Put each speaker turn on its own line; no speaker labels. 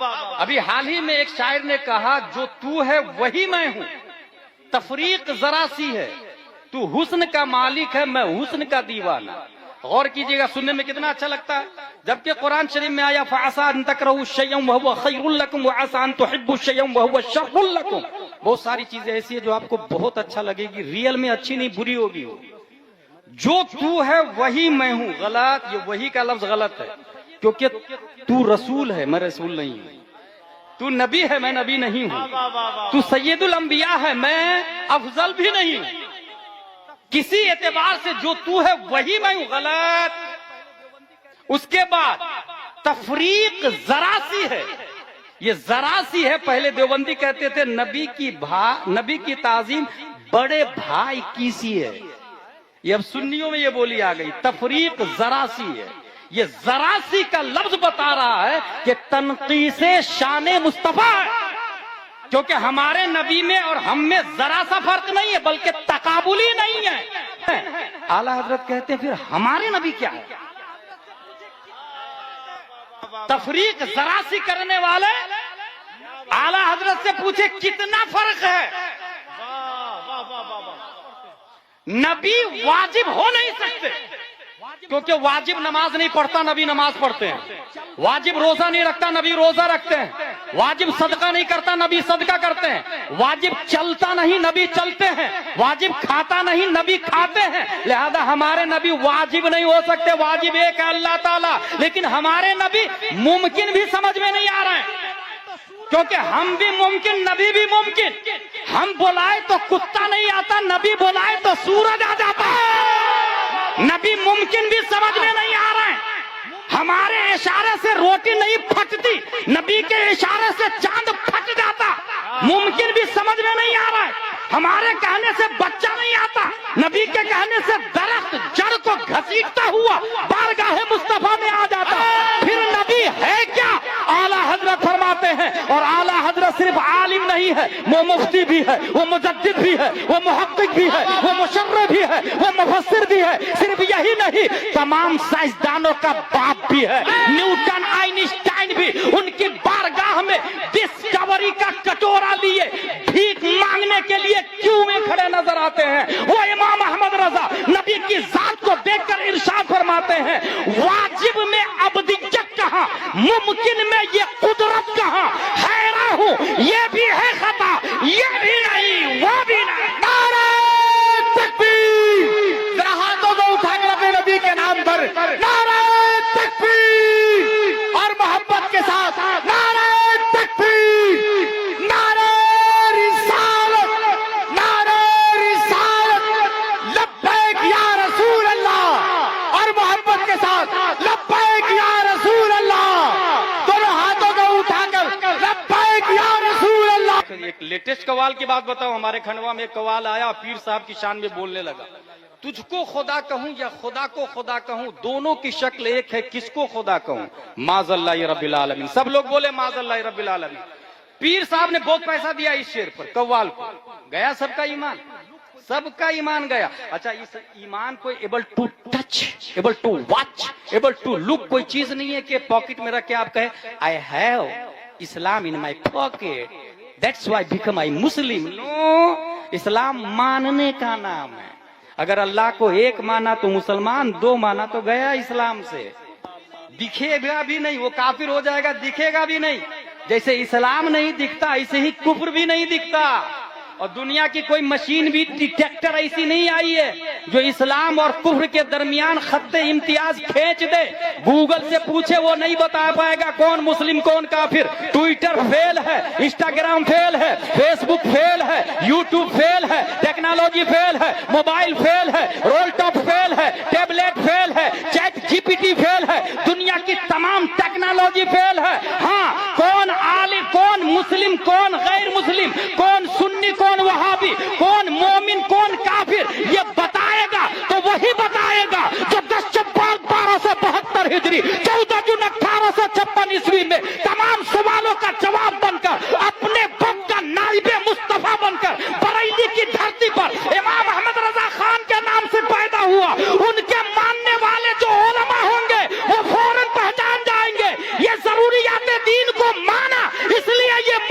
ابھی حال ہی میں ایک شاعر نے کہا جو تو ہے وہی میں ہوں، تفریق ذرا سی ہے، تو حسن کا مالک ہے میں حسن کا دیوانہ۔ غور کیجئے گا، سننے میں کتنا اچھا لگتا ہے، جبکہ قرآن شریف میں آیا فَعَسَىٰ أَن تَكْرَهُوا شَيْئًا وَهُوَ خَيْرٌ لَكُمْ وَعَسَىٰ أَن تُحِبُّوا شَيْئًا وَهُوَ شَرٌّ لَكُمْ۔ بہت ساری چیزیں ایسی ہیں جو آپ کو بہت اچھا لگے گی، ریئل میں اچھی نہیں بری ہوگی۔ جو تو ہے وہی میں ہوں، غلط، یہ وہی کا لفظ غلط ہے، کیونکہ تو رسول ہے میں رسول نہیں ہوں، تو نبی ہے میں نبی نہیں ہوں، تو سید الانبیاء ہے میں افضل بھی نہیں ہوں، کسی اعتبار سے جو تو ہے وہی میں ہوں، غلط۔ اس کے بعد تفریق ذرا سی ہے، یہ ذرا سی ہے، پہلے دیوبندی کہتے تھے نبی کی تعظیم بڑے بھائی کی سی ہے، یہ اب سنیوں میں یہ بولی آ گئی، تفریق ذرا سی ہے۔ یہ ذرا سی کا لفظ بتا رہا ہے کہ تنقیص شان مصطفیٰ ہے، کیونکہ ہمارے نبی میں اور ہم میں ذرا سا فرق نہیں ہے بلکہ تقابلی نہیں ہے۔ اعلیٰ حضرت کہتے ہیں پھر ہمارے نبی کیا ہے؟ تفریق ذرا سی کرنے والے اعلیٰ حضرت سے پوچھے کتنا فرق ہے؟ نبی واجب ہو نہیں سکتے، کیونکہ واجب نماز نہیں پڑھتا نبی نماز پڑھتے ہیں، واجب روزہ نہیں رکھتا نبی روزہ رکھتے ہیں، واجب صدقہ نہیں کرتا نبی صدقہ کرتے ہیں، واجب چلتا نہیں نبی چلتے ہیں، واجب کھاتا نہیں نبی کھاتے ہیں، لہذا ہمارے نبی واجب نہیں ہو سکتے، واجب ایک ہے اللہ تعالیٰ، لیکن ہمارے نبی ممکن بھی سمجھ میں نہیں آ رہے ہیں، کیونکہ ہم بھی ممکن نبی بھی ممکن، ہم بلائے تو کتا نہیں آتا، نبی بلائے تو سورج آ جاتا ہے، نبی ممکن بھی سمجھ میں نہیں آ رہا ہے، ہمارے اشارے سے روٹی نہیں پھٹتی، نبی کے اشارے سے چاند پھٹ جاتا، ممکن بھی سمجھ میں نہیں آ رہا ہے، ہمارے کہنے سے بچہ نہیں آتا، نبی کے کہنے سے درخت جڑ کو گھسیٹتا ہوا بارگاہ مصطفیٰ میں آ جاتا، پھر نبی ہے کیا؟ اعلیٰ حضرت فرماتے ہیں، اور اعلیٰ حضرت صرف عالم نہیں ہے، وہ مفتی بھی ہے، وہ مجدد بھی ہے، وہ محقق بھی ہے، وہ مشرع بھی ہے، وہ مفسر بھی ہے، صرف یہی نہیں تمام سائنسدانوں کا باپ بھی ہے، نیوٹن آئنسٹائن بھی ان کی بارگاہ میں ڈسکوری کا کٹورا لیے بھیک مانگنے کے لیے کیوں میں کھڑے نظر آتے ہیں۔ وہ امام احمد رضا نبی کی ذات کو دیکھ کر ارشاد فرماتے ہیں، واجب میں ابدیت کہاں، ممکن میں یہ قدرت کہاں، حیران ہوں یہ بھی ہے خطا، یہ بھی نہیں وہ بھی نہیں۔
نعرہ تکبیر، ذرا ہاتھوں کو اٹھا کر اپنے نبی کے نام پر نعرہ تکبیر، اور محبت کے ساتھ نعرہ تکبیر، نعرہ رسالت، نعرہ رسالت، لبیک یا رسول اللہ، اور محبت کے ساتھ لبیک یا رسول اللہ، دونوں ہاتھوں کو اٹھا کر لبیک یا رسول اللہ۔
ایک لیٹسٹ قوال کی بات بتاؤں، ہمارے کھنڈوا میں ایک قوال آیا، پیر صاحب کی شان میں بولنے لگا، تجھ کو خدا کہوں یا خدا کو خدا کہوں، دونوں کی شکل ایک ہے، کس کو خدا کہوں؟ معاذ اللہ رب العالمین۔ سب لوگ بولے معاذ اللہ رب العالمین۔ پیر صاحب نے بہت پیسہ دیا اس شعر پر، قوال کو، گیا سب کا ایمان، سب کا ایمان گیا۔ اچھا، اس ایمان کو able to touch, able to watch, able to look کوئی چیز نہیں ہے کہ پاکٹ میں رکھ کے آپ کہیں I have Islam in my pocket, that's why become I Muslim۔ نو، اسلام ماننے کا نام ہے، اگر اللہ کو ایک مانا تو مسلمان، دو مانا تو گیا اسلام سے، دکھے گا بھی نہیں، وہ کافر ہو جائے گا، دکھے گا بھی نہیں، جیسے اسلام نہیں دکھتا ایسے ہی کفر بھی نہیں دکھتا، اور دنیا کی کوئی مشین بھی ڈیٹیکٹر ایسی نہیں آئی ہے جو اسلام اور کفر کے درمیان خط امتیاز کھینچ دے، گوگل سے پوچھے وہ نہیں بتا پائے گا کون مسلم کون کافر، ٹویٹر فیل ہے، انسٹاگرام فیل ہے، فیس بک فیل ہے، یوٹیوب فیل ہے، ٹیکنالوجی فیل ہے، موبائل فیل ہے، رول ٹاپ فیل ہے، ٹیبلیٹ فیل ہے، چیٹ جی پی ٹی فیل ہے، دنیا کی تمام ٹیکنالوجی فیل ہے۔ ہاں، کون عالم کون مسلم کون غیر مسلم، کون سنی کون وہابی، کون مومن کون کافر، یہ بتائے گا تو وہی بتائے گا جو 10 شوال 1272 ہجری 14 جون 1856 عیسوی میں تمام سوالوں کا جواب بن کر اپنے وقت کا نائب مصطفیٰ بن کر بریلی کی دھرتی پر امام احمد رضا خان کے نام سے پیدا ہوا۔ ان کے ماننے والے جو علماء ہوں گے وہ فوراً پہچان جائیں گے، یہ ضروریات دین کو مانا
اس لیے یہ